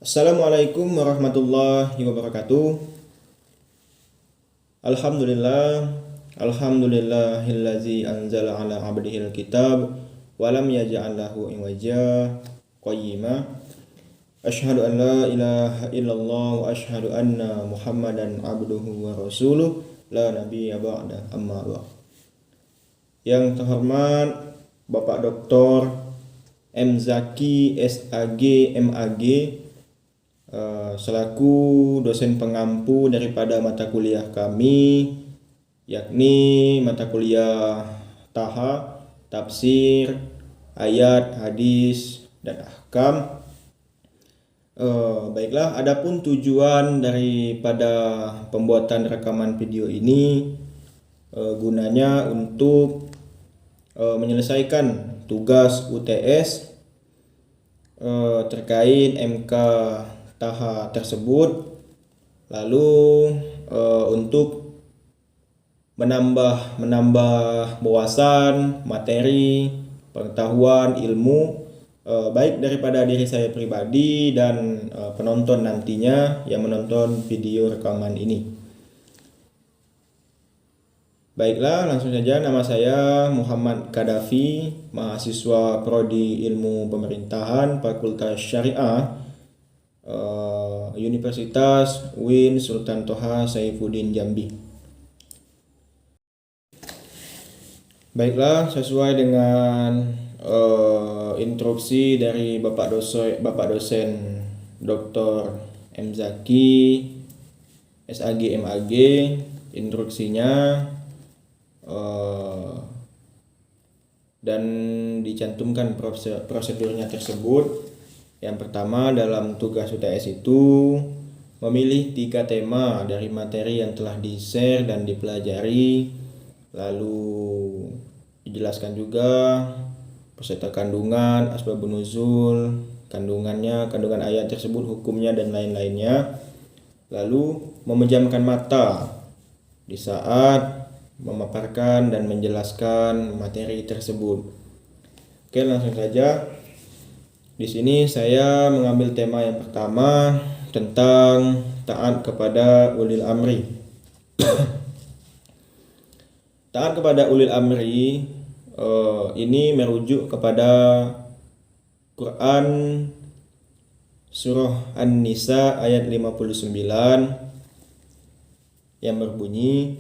Assalamualaikum warahmatullahi wabarakatuh. Alhamdulillah, alhamdulillahillazi anzala ala abdihil kitab wa lam yaj'al lahu iwaja qayyima. Asyhadu an la ilaha illallah wa asyhadu anna Muhammadan abduhu wa rasuluh la nabiyya ba'da amma ba'd. Yang terhormat Bapak Dr. M. Zaki SAG MAG selaku dosen pengampu daripada mata kuliah kami, yakni mata kuliah Taha, Tafsir, Ayat, Hadis, dan Ahkam. Baiklah, adapun tujuan daripada pembuatan rekaman video ini gunanya untuk menyelesaikan tugas UTS terkait MK Taha tersebut, lalu untuk menambah wawasan, materi, pengetahuan, ilmu baik daripada diri saya pribadi dan penonton nantinya yang menonton video rekaman ini. Baiklah, langsung saja. Nama saya Muhammad Kadafi, mahasiswa Prodi Ilmu Pemerintahan Fakultas Syariah Universitas UIN Sultan Toha Saifuddin Jambi. Baiklah, sesuai dengan instruksi dari Bapak dosen Dr. M. Zaki SAG MAG, instruksinya dan dicantumkan prosedurnya tersebut. Yang pertama, dalam tugas UTS itu memilih 3 tema dari materi yang telah di-share dan dipelajari, lalu dijelaskan juga peserta kandungan, asbabun nuzul, kandungannya, kandungan ayat tersebut, hukumnya, dan lain-lainnya. Lalu memejamkan mata di saat memaparkan dan menjelaskan materi tersebut. Oke, langsung saja. Di sini saya mengambil tema yang pertama tentang taat kepada ulil amri. Taat kepada ulil amri ini merujuk kepada Quran surah An-Nisa ayat 59 yang berbunyi,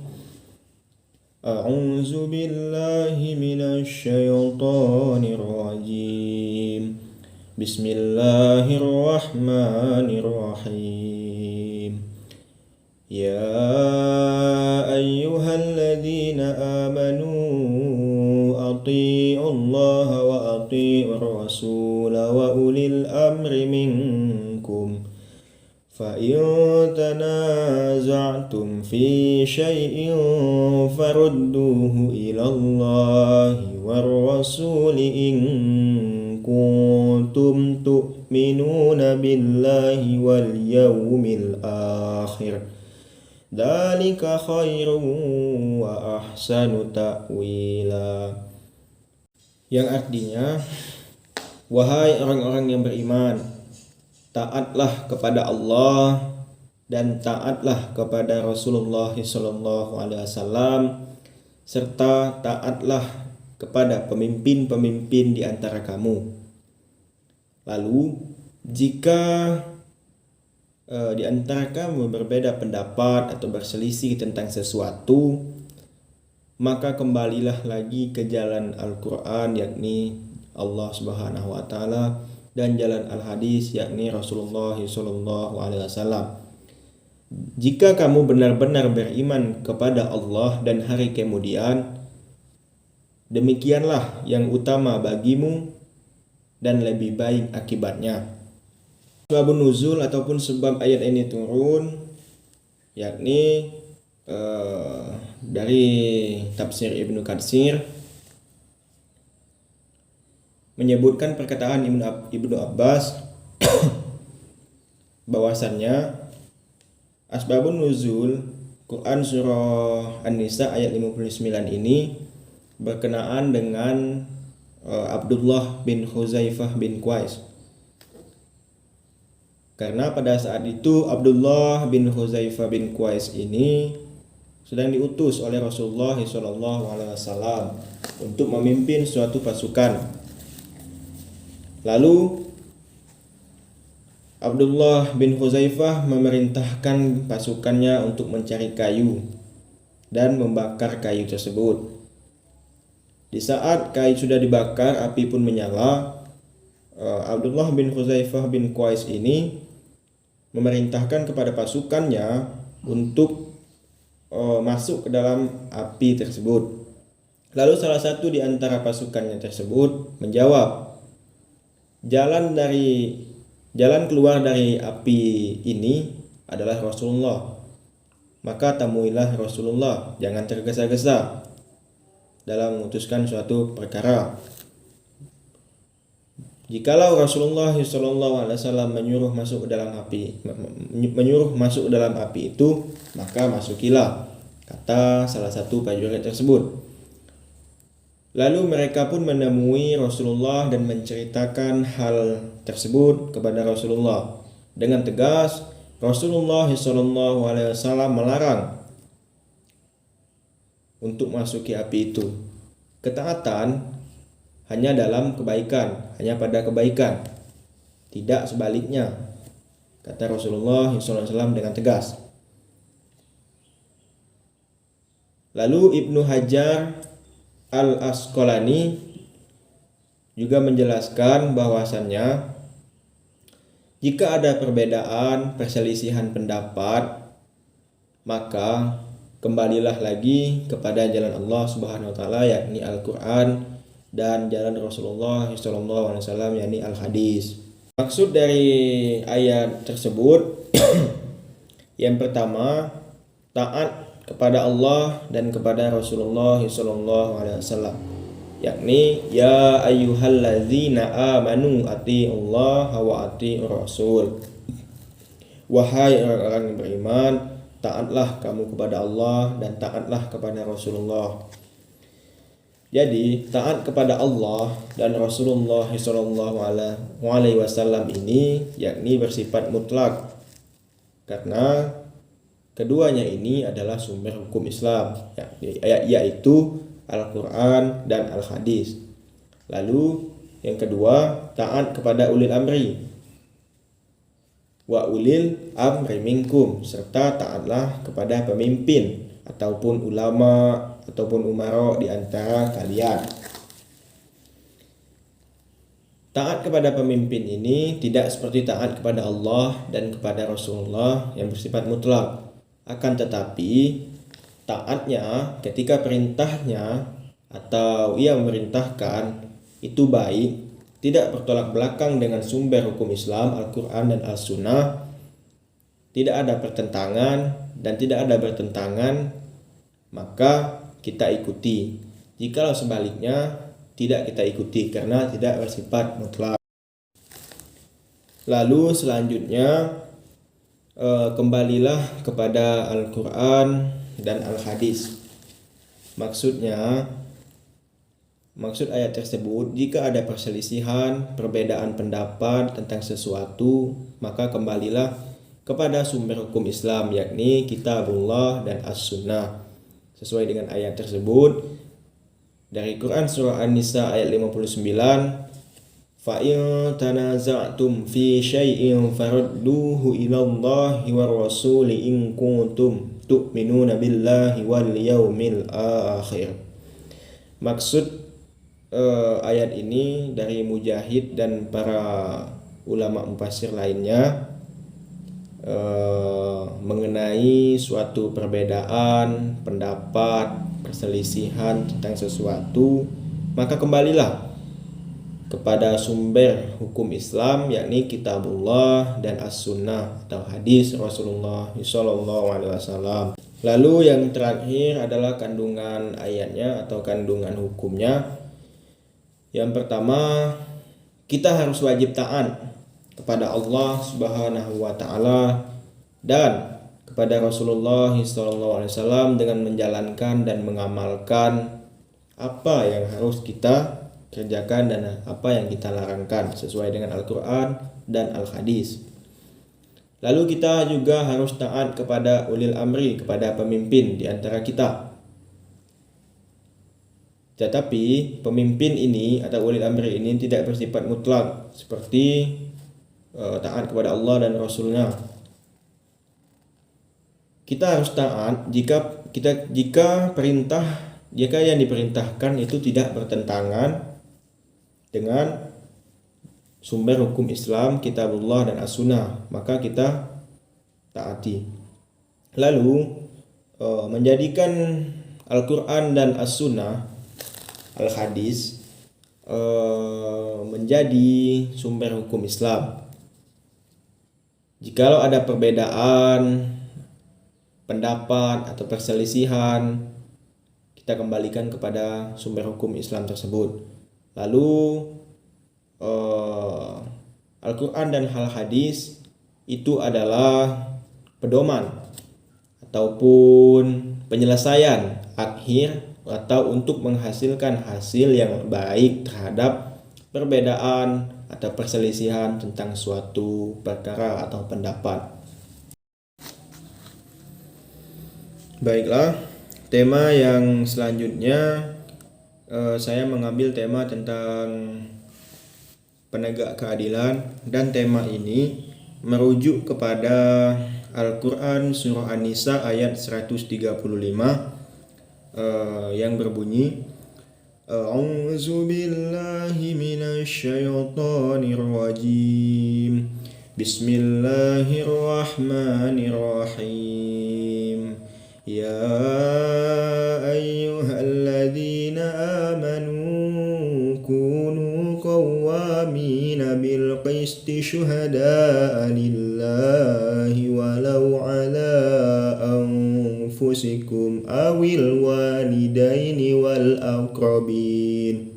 A'udzu billahi minasy syaithanir rajim. Bismillahirrahmanirrahim. Ya ayyuhalladzina amanu athi'ullaha wa athi'ur rasula wa ulil amri minkum. Fa in tanaza'tum fi syai'in farudduhu ilallahi war rasuli in kuntum tu'minuna billahi wal yawmil akhir. Dzalika khairun wa ahsanu ta'wila. Yang artinya, wahai orang-orang yang beriman, taatlah kepada Allah dan taatlah kepada Rasulullah SAW, serta taatlah kepada pemimpin-pemimpin di antara kamu. Lalu, jika di antara kamu berbeda pendapat atau berselisih tentang sesuatu, maka kembalilah lagi ke jalan Al-Quran, yakni Allah Subhanahu wa Ta'ala, dan jalan Al-Hadis, yakni Rasulullah SAW. Jika kamu benar-benar beriman kepada Allah dan hari kemudian, demikianlah yang utama bagimu dan lebih baik akibatnya. Sebab nuzul ataupun sebab ayat ini turun, yakni dari tafsir Ibnu Katsir, menyebutkan perkataan Ibnu Abbas bahwasannya asbabun nuzul Quran surah An-Nisa ayat 59 ini berkenaan dengan Abdullah bin Huzaifah bin Qais. Karena pada saat itu Abdullah bin Huzaifah bin Qais ini sedang diutus oleh Rasulullah SAW untuk memimpin suatu pasukan. Lalu Abdullah bin Huzaifah memerintahkan pasukannya untuk mencari kayu dan membakar kayu tersebut. Di saat kayu sudah dibakar, api pun menyala. Abdullah bin Huzaifah bin Qais ini memerintahkan kepada pasukannya untuk masuk ke dalam api tersebut. Lalu salah satu di antara pasukannya tersebut menjawab, jalan keluar dari api ini adalah Rasulullah. Maka temuilah Rasulullah, jangan tergesa-gesa dalam memutuskan suatu perkara. Jikalau Rasulullah SAW menyuruh masuk ke dalam api itu, maka masukilah, kata salah satu prajurit tersebut. Lalu mereka pun menemui Rasulullah dan menceritakan hal tersebut kepada Rasulullah. Dengan tegas, Rasulullah SAW melarang untuk masuki api itu. Ketaatan hanya dalam kebaikan, hanya pada kebaikan, tidak sebaliknya, kata Rasulullah SAW dengan tegas. Lalu Ibnu Hajar Al-Asqalani juga menjelaskan bahwasannya jika ada perbedaan, perselisihan pendapat, maka kembalilah lagi kepada jalan Allah Subhanahu wa taala, yakni Al-Qur'an, dan jalan Rasulullah SAW, yakni Al-Hadis. Maksud dari ayat tersebut yang pertama, taat kepada Allah dan kepada Rasulullah SAW, yakni ya ayyuhalladzina amanu atiillaha wa atiiur rasul. Wahai orang-orang yang beriman, taatlah kamu kepada Allah dan taatlah kepada Rasulullah. Jadi taat kepada Allah dan Rasulullah SAW ini yakni bersifat mutlak, karena keduanya ini adalah sumber hukum Islam, yaitu Al-Quran dan Al-Hadis. Lalu yang kedua, taat kepada ulil amri wa ulil amri minkum, serta taatlah kepada pemimpin ataupun ulama ataupun umara di antara kalian. Taat kepada pemimpin ini tidak seperti taat kepada Allah dan kepada Rasulullah yang bersifat mutlak. Akan tetapi taatnya ketika perintahnya atau ia memerintahkan itu baik, tidak bertolak belakang dengan sumber hukum Islam, Al-Quran dan As-Sunnah, tidak ada pertentangan dan tidak ada bertentangan, maka kita ikuti. Jikalau sebaliknya, tidak kita ikuti karena tidak bersifat mutlak. Lalu selanjutnya kembalilah kepada Al-Quran dan Al-Hadis. Maksud ayat tersebut, jika ada perselisihan, perbedaan pendapat tentang sesuatu, maka kembalilah kepada sumber hukum Islam, yakni Kitabullah dan As-Sunnah. Sesuai dengan ayat tersebut dari Quran surah An-Nisa ayat 59, fa in tanaza'tum fi syai'in farudduhu ila Allahi war rasuli in kuntum tu'minuna billahi wal yaumil akhir. Maksud ayat ini dari Mujahid dan para ulama mufassir lainnya mengenai suatu perbedaan pendapat, perselisihan tentang sesuatu, maka kembalilah kepada sumber hukum Islam, yakni Kitabullah dan As-Sunnah atau hadis Rasulullah SAW. Lalu yang terakhir adalah kandungan ayatnya atau kandungan hukumnya. Yang pertama, kita harus wajib taat kepada Allah Subhanahu wa taala dan kepada Rasulullah SAW dengan menjalankan dan mengamalkan apa yang harus kita kerjakan dan apa yang kita larangkan sesuai dengan Al-Quran dan Al-Hadis. Lalu kita juga harus taat kepada ulil amri, kepada pemimpin di antara kita. Tetapi pemimpin ini atau ulil amri ini tidak bersifat mutlak seperti taat kepada Allah dan Rasulnya. Kita harus taat jika yang diperintahkan itu tidak bertentangan dengan sumber hukum Islam, kitabullah dan as-sunnah, maka kita taati. Lalu menjadikan Al-Quran dan as-sunnah, al-hadis, menjadi sumber hukum Islam. Jikalau ada perbedaan pendapat atau perselisihan, kita kembalikan kepada sumber hukum Islam tersebut. Lalu Al-Quran dan hadis itu adalah pedoman ataupun penyelesaian akhir atau untuk menghasilkan hasil yang baik terhadap perbedaan atau perselisihan tentang suatu perkara atau pendapat. Baiklah, tema yang selanjutnya saya mengambil tema tentang penegak keadilan, dan tema ini merujuk kepada Al-Quran surah An-Nisa ayat 135 yang berbunyi, A'udzu billahi minasy syaithanir rajim. Bismillahirrahmanirrahim. Ya ayyuhalladzina amanu kunu qawwamina bil qisti syuhada'a lillahi walau ala anfusikum awil walidaini wal aqrabin.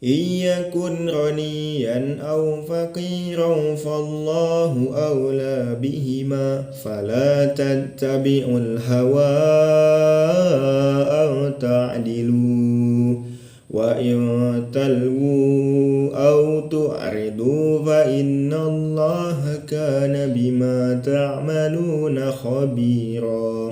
Iyakun ghaniyan aw faqiran fallahu awla bihima fala tattabi'ul hawa aw ta'dilu wa in talwu aw tu'ridu fa innallaha kana bima ta'maluna khabira.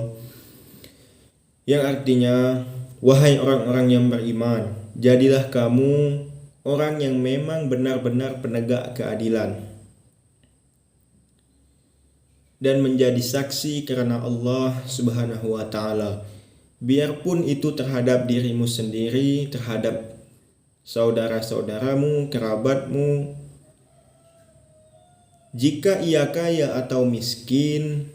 Yang artinya, wahai orang-orang yang beriman, jadilah kamu orang yang memang benar-benar penegak keadilan dan menjadi saksi karena Allah Subhanahu wa ta'ala, biarpun itu terhadap dirimu sendiri, terhadap saudara-saudaramu, kerabatmu. Jika ia kaya atau miskin,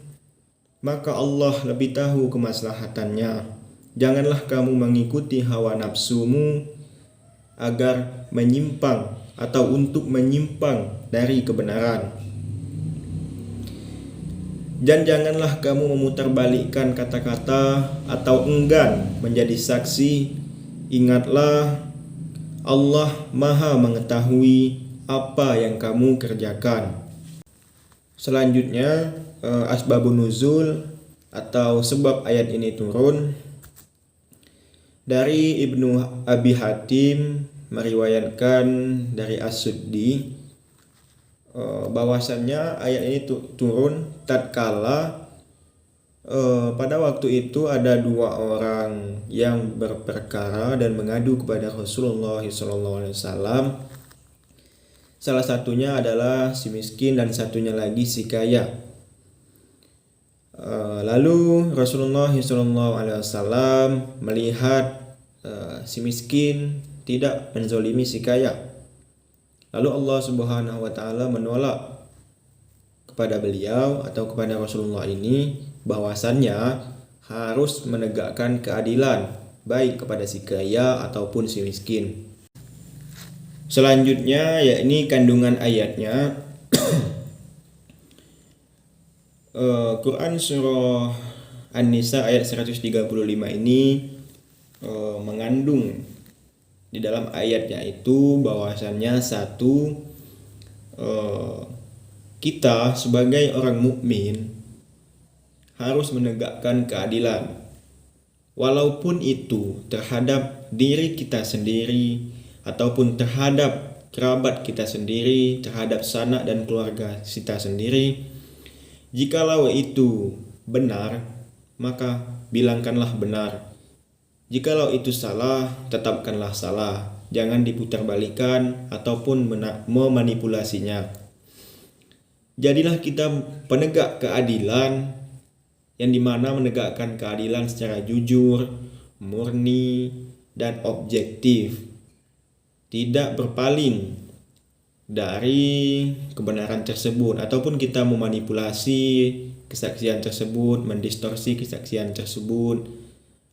maka Allah lebih tahu kemaslahatannya. Janganlah kamu mengikuti hawa nafsumu agar menyimpang atau untuk menyimpang dari kebenaran. Dan janganlah kamu memutarbalikkan kata-kata atau enggan menjadi saksi. Ingatlah, Allah Maha mengetahui apa yang kamu kerjakan. Selanjutnya, asbabun nuzul atau sebab ayat ini turun. Dari Ibnu Abi Hatim meriwayatkan dari As-Suddi bahwasannya ayat ini turun tatkala pada waktu itu ada dua orang yang berperkara dan mengadu kepada Rasulullah SAW. Salah satunya adalah si miskin dan satunya lagi si kaya. Lalu Rasulullah SAW melihat si miskin tidak menzolimi si kaya. Lalu Allah Subhanahu wa ta'ala menolak kepada beliau atau kepada Rasulullah ini bahwasannya harus menegakkan keadilan baik kepada si kaya ataupun si miskin. Selanjutnya yakni kandungan ayatnya. Quran surah An-Nisa ayat 135 ini mengandung di dalam ayatnya itu bahwasannya satu, kita sebagai orang mukmin harus menegakkan keadilan, walaupun itu terhadap diri kita sendiri ataupun terhadap kerabat kita sendiri, terhadap sanak dan keluarga kita sendiri. Jikalau itu benar, maka bilangkanlah benar. Jikalau itu salah, tetapkanlah salah. Jangan diputarbalikkan ataupun memanipulasinya. Jadilah kita penegak keadilan, yang dimana menegakkan keadilan secara jujur, murni, dan objektif. Tidak berpaling dari kebenaran tersebut, ataupun kita memanipulasi kesaksian tersebut, mendistorsi kesaksian tersebut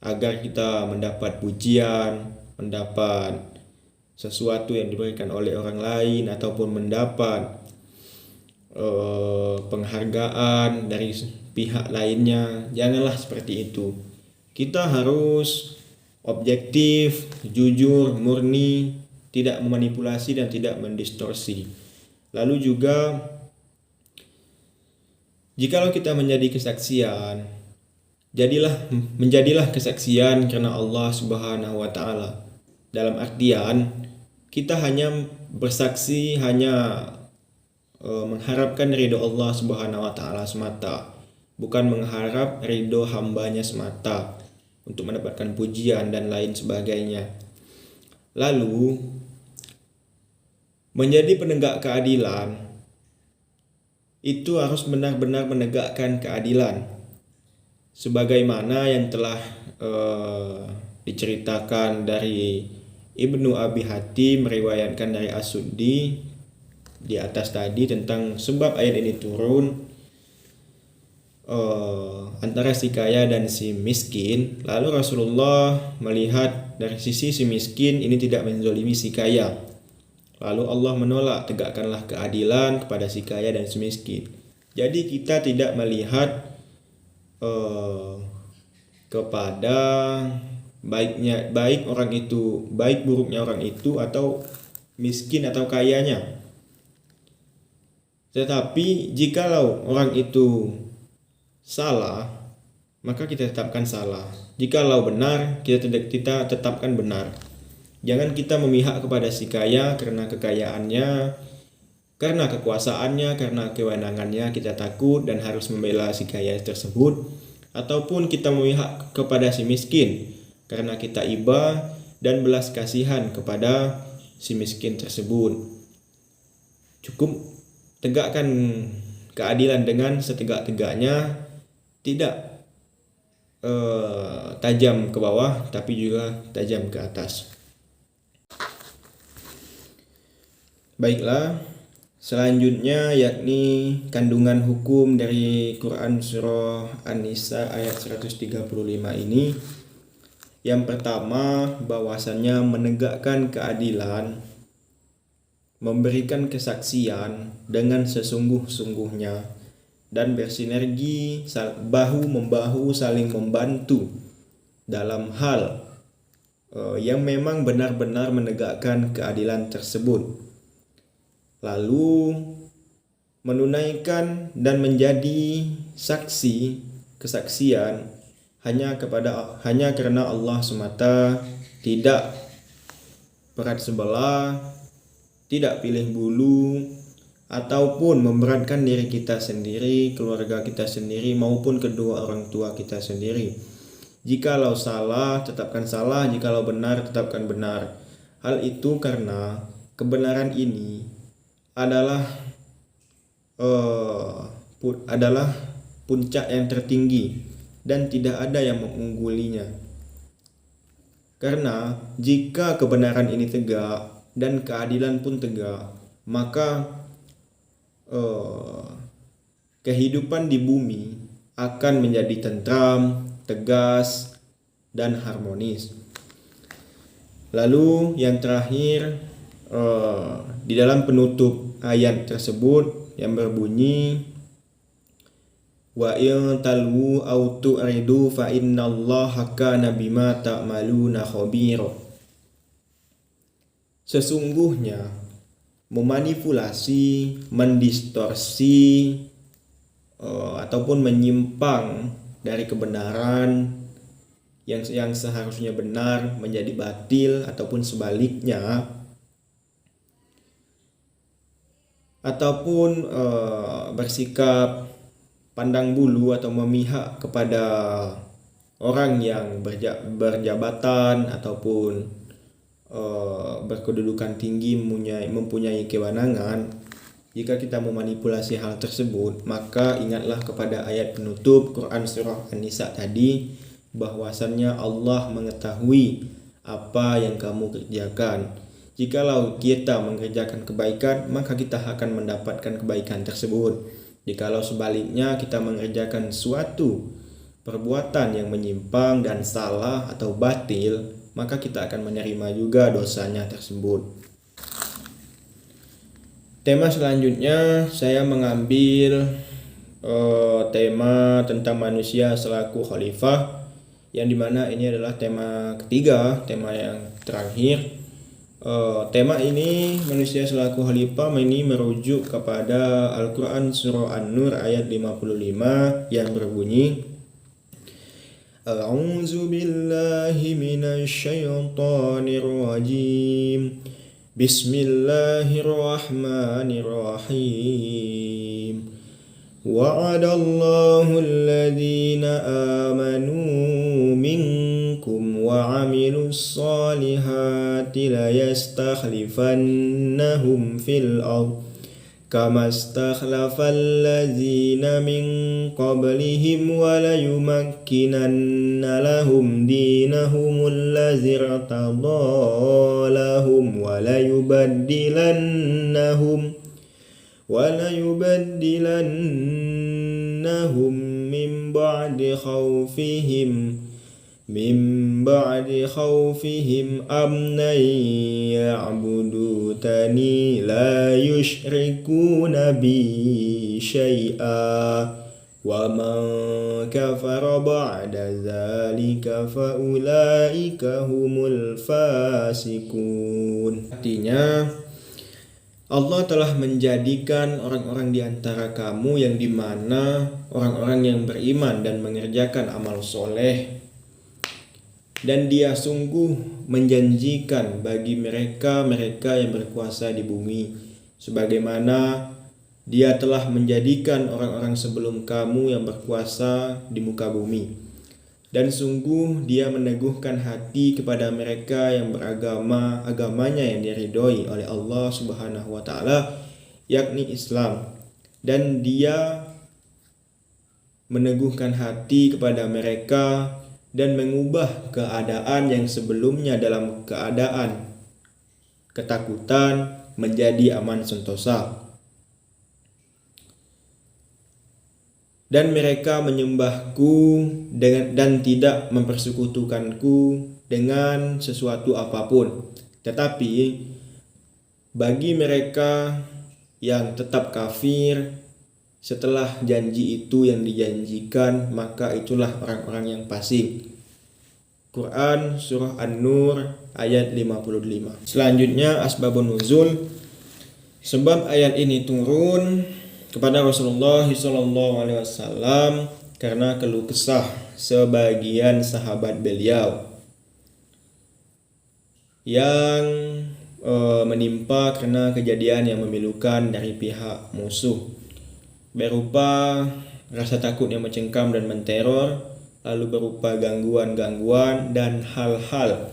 agar kita mendapat pujian, mendapat sesuatu yang diberikan oleh orang lain, ataupun mendapat penghargaan dari pihak lainnya. Janganlah seperti itu. Kita harus objektif, jujur, murni, tidak memanipulasi dan tidak mendistorsi. Lalu juga jikalau kita menjadi kesaksian, menjadilah kesaksian karena Allah Subhanahu wa taala. Dalam artian kita hanya bersaksi, hanya mengharapkan ridho Allah Subhanahu wa taala semata, bukan mengharap ridho hambanya semata untuk mendapatkan pujian dan lain sebagainya. Lalu menjadi penegak keadilan itu harus benar-benar menegakkan keadilan sebagaimana yang telah diceritakan dari Ibnu Abi Hatim, meriwayatkan dari As-Suddi di atas tadi tentang sebab ayat ini turun antara si kaya dan si miskin. Lalu Rasulullah melihat dari sisi si miskin ini tidak menzolimi si kaya. Lalu Allah menolak, tegakkanlah keadilan kepada si kaya dan si miskin. Jadi kita tidak melihat kepada baik buruknya orang itu, atau miskin atau kayanya. Tetapi jikalau orang itu salah, maka kita tetapkan salah. Jikalau benar, kita tetapkan benar. Jangan kita memihak kepada si kaya karena kekayaannya, karena kekuasaannya, karena kewenangannya kita takut dan harus membela si kaya tersebut. Ataupun kita memihak kepada si miskin karena kita iba dan belas kasihan kepada si miskin tersebut. Cukup tegakkan keadilan dengan setegak-tegaknya, tidak tajam ke bawah tapi juga tajam ke atas. Baiklah, selanjutnya yakni kandungan hukum dari Quran surah An-Nisa ayat 135 ini. Yang pertama, bahwasannya menegakkan keadilan, memberikan kesaksian dengan sesungguh-sungguhnya dan bersinergi bahu-membahu saling membantu dalam hal yang memang benar-benar menegakkan keadilan tersebut. Lalu menunaikan dan menjadi kesaksian hanya karena Allah semata, tidak berat sebelah, tidak pilih bulu, ataupun memberatkan diri kita sendiri, keluarga kita sendiri, maupun kedua orang tua kita sendiri. Jikalau salah, tetapkan salah. Jikalau benar, tetapkan benar. Hal itu karena kebenaran ini adalah puncak yang tertinggi dan tidak ada yang mengunggulinya. Karena jika kebenaran ini tegak dan keadilan pun tegak, maka kehidupan di bumi akan menjadi tentram, tegas, dan harmonis. Lalu yang terakhir, di dalam penutup ayat tersebut yang berbunyi wa in talwu aw tu'ridu fa innallaha kana bima ta'maluna khabira. Sesungguhnya memanipulasi, mendistorsi ataupun menyimpang dari kebenaran yang seharusnya benar menjadi batil, ataupun sebaliknya, ataupun bersikap pandang bulu atau memihak kepada orang yang berjabatan ataupun berkedudukan tinggi, mempunyai kewenangan. Jika kita memanipulasi hal tersebut, maka ingatlah kepada ayat penutup Quran surah An-Nisa tadi, bahwasannya Allah mengetahui apa yang kamu kerjakan. Jikalau kita mengerjakan kebaikan, maka kita akan mendapatkan kebaikan tersebut. Jikalau sebaliknya kita mengerjakan suatu perbuatan yang menyimpang dan salah atau batil, maka kita akan menerima juga dosanya tersebut. Tema selanjutnya saya mengambil tema tentang manusia selaku khalifah, yang dimana ini adalah tema ketiga, tema yang terakhir. Tema ini, manusia selaku khalifah, ini merujuk kepada Al-Quran surah An-Nur ayat 55 yang berbunyi, A'udzu billahi minasy syaithanir rajim. Bismillahirrahmanirrahim. Wa'adallahu alladhina amanu minkum wa 'amilus solihati la yastakhlifannahum fil ardh kama istakhlafal ladzina min qablihim wa la yumakkinanna lahum dinahumul ladzi irtada lahum wa la yubaddilannahum min ba'di khawfihim amnan ya'budutani la yushrikuna bi syai'a wa man kafara ba'da dzalika fa ulaika humul fasikun. Artinya, Allah telah menjadikan orang-orang di antara kamu yang dimana orang-orang yang beriman dan mengerjakan amal soleh, dan Dia sungguh menjanjikan bagi mereka yang berkuasa di bumi, sebagaimana Dia telah menjadikan orang-orang sebelum kamu yang berkuasa di muka bumi. Dan sungguh Dia meneguhkan hati kepada mereka yang agamanya yang diridhoi oleh Allah Subhanahu wa taala, yakni Islam. Dan Dia meneguhkan hati kepada mereka dan mengubah keadaan yang sebelumnya dalam keadaan ketakutan menjadi aman sentosa. Dan mereka menyembahku dan tidak mempersekutukanku dengan sesuatu apapun. Tetapi bagi mereka yang tetap kafir setelah janji itu yang dijanjikan, maka itulah orang-orang yang fasik. Quran surah An-Nur ayat 55. Selanjutnya asbabun nuzul. Sebab ayat ini turun kepada Rasulullah SAW karena keluh kesah sebagian sahabat beliau yang menimpa karena kejadian yang memilukan dari pihak musuh, berupa rasa takut yang mencengkam dan menteror, lalu berupa gangguan-gangguan dan hal-hal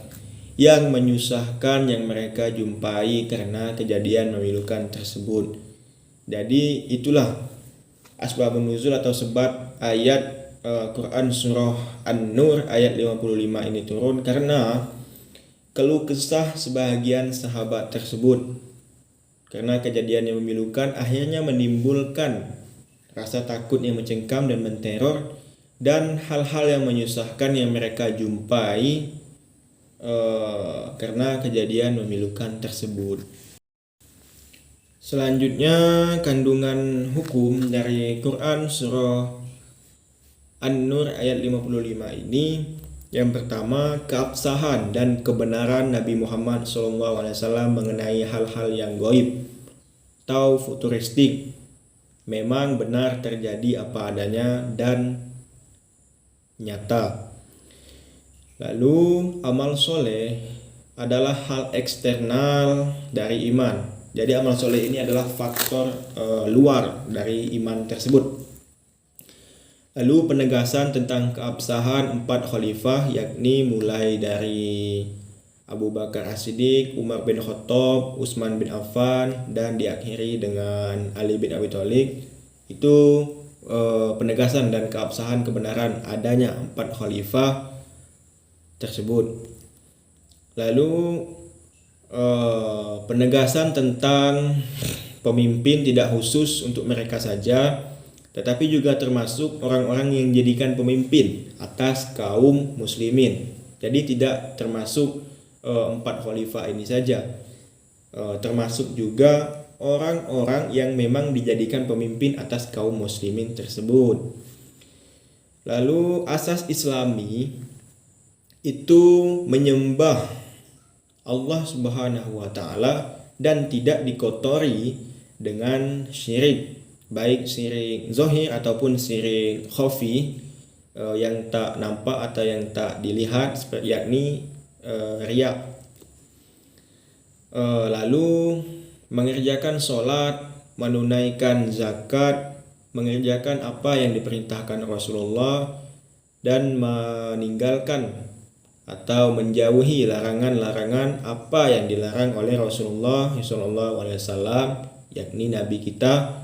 yang menyusahkan yang mereka jumpai karena kejadian memilukan tersebut. Jadi itulah asbabun nuzul atau sebab ayat Quran surah An-Nur ayat 55 ini turun karena keluh kesah sebahagian sahabat tersebut. Karena kejadian yang memilukan akhirnya menimbulkan rasa takut yang mencengkam dan menteror, dan hal-hal yang menyusahkan yang mereka jumpai karena kejadian memilukan tersebut. Selanjutnya, kandungan hukum dari Quran surah An-Nur ayat 55 ini. Yang pertama, keabsahan dan kebenaran Nabi Muhammad SAW mengenai hal-hal yang gaib atau futuristik memang benar terjadi apa adanya dan nyata. Lalu amal soleh adalah hal eksternal dari iman, Jadi amal soleh ini adalah faktor luar dari iman tersebut. Lalu penegasan tentang keabsahan 4 khalifah, yakni mulai dari Abu Bakar As-Siddiq, Umar bin Khattab, Utsman bin Affan, dan diakhiri dengan Ali bin Abi Thalib. Itu penegasan dan keabsahan kebenaran adanya 4 khalifah tersebut. Lalu penegasan tentang pemimpin tidak khusus untuk mereka saja, tetapi juga termasuk orang-orang yang dijadikan pemimpin atas kaum muslimin. Jadi tidak termasuk 4 khalifah ini saja, termasuk juga orang-orang yang memang dijadikan pemimpin atas kaum muslimin tersebut. Lalu asas Islami itu menyembah Allah Subhanahu wa taala dan tidak dikotori dengan syirik, baik syirik zahir ataupun syirik khafi, yang tak nampak atau yang tak dilihat, yakni riya. Lalu mengerjakan sholat, menunaikan zakat, mengerjakan apa yang diperintahkan Rasulullah, dan meninggalkan atau menjauhi larangan-larangan apa yang dilarang oleh Rasulullah SAW, yakni Nabi kita.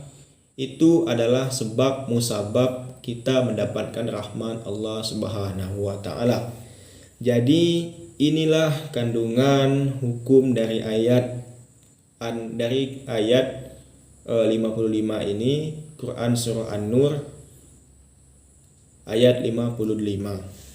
Itu adalah sebab musabab kita mendapatkan rahmat Allah Subhanahu wa taala. Jadi inilah kandungan hukum dari ayat 55 ini, Quran surah An-Nur ayat 55.